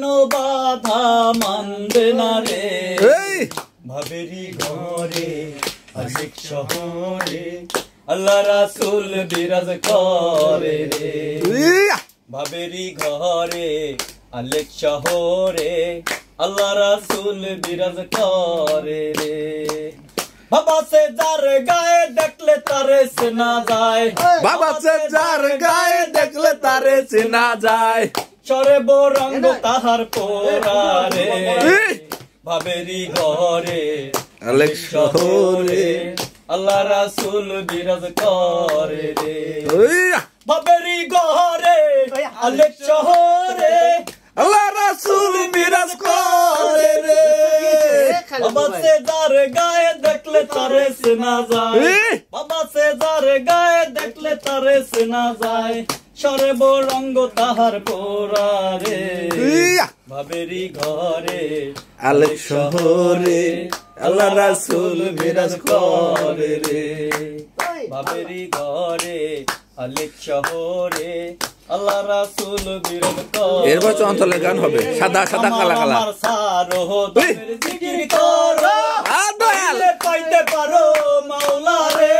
কোনো বাধা মানবে না রে ভাবেরি ঘরে আশিক শহরে আল্লাহ রাসূল বিরাজ করে রে ভাবেরি ঘরে আলেক শহরে আল্লাহ রাসূল বিরাজ করে রে বাবা সে যার গায়ে দেখলে তারে চেনা যায় বাবা সে যার গায়ে দেখলে তারে চেনা যায় চরে বরঙ্গ তাহার পোরারে ভাবেরি ঘরে আলেক শহরে আল্লাহ রাসূল বিরাজ করে রে ভাবেরি ঘরে আলেক শহরে আল্লাহ রাসূল বিরাজ করে রে বাবা সে যার গায়ে দেখলে তারে চেনা যায় বাবা সে যার গায়ে দেখলে তারে চেনা যায় সর্ব রঙ্গ তাহার পোরারে ভাবেরি ঘরে আলেক শহরে আল্লাহ রাসূল বিরাজ করে রে ভাবেরি ঘরে আলেক শহরে আল্লাহ রাসূল বিরাজ করে এরপর চঞ্চলের গান হবে সাদা সাদা কালা কালা আমার সারো দমের জিকির করো দয়াল পাইতে পারো মাওলা রে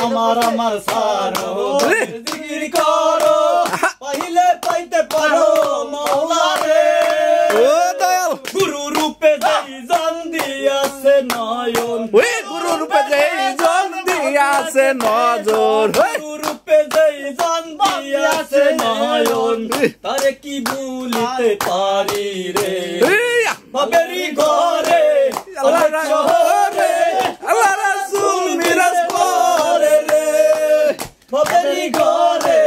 আমার সারো দমের জিকির করো পাইলে পাইতে পারো মাওলা রে ও দয়াল গুরু রূপে যেই জান দিয়াছে নয়ন ওই গুরু রূপে যেই জন দিয়াছে নজর গুরু রূপে যেই জান দিয়াছে নয়ন তারে কি ভুলিতে পারি রে ভাবেরি ঘরে আল্লাহ শহরে আল্লাহ রাসূল বিরাজ করে রে ভাবেরি ঘরে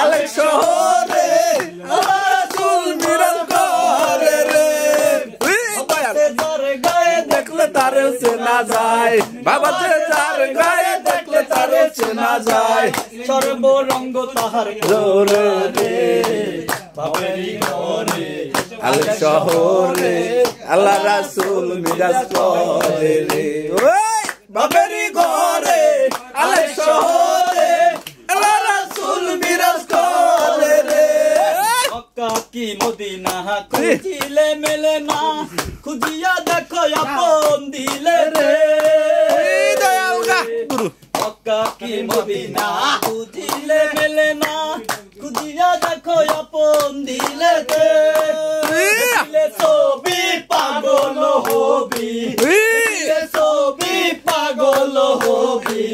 আলেক শহরে আল্লাহ রাসূল বিরাজ করে রে সে যার গায়ে দেখলে তারে চেনা যায় বাবা সে যার গায়ে দেখলে তারে চেনা যায় সর্ব রঙ্গ তাহার জোরে রে ভাবেরি ঘরে আলেক শহরে আল্লাহ রাসূল বিরাজ করে রে ওই বাবেরি ঘরে আলেক শহরে আল্লাহ রাসূল বিরাজ করে রে মক্কা কি মদিনা খুঁজিলে মেলে না খুঁজিয়া দেখো আপন দিলে রে দয়াল গা গুরু মক্কা কি মদিনা খুঁজিলে মেলে না খুঁজিয়া দেখো আপন দিলে রে দিলে ছবি পাগল হবি দিলে ছবি পাগল হবি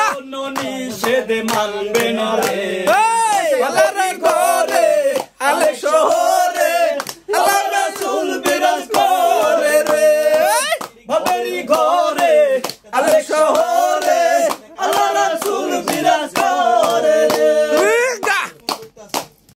কোন নিষেধ মানবে না রে আল্লাহর ঘরে আলেক শহরে আল্লাহ রাসূল বিরাজ করে রে ভাবেরি ঘরে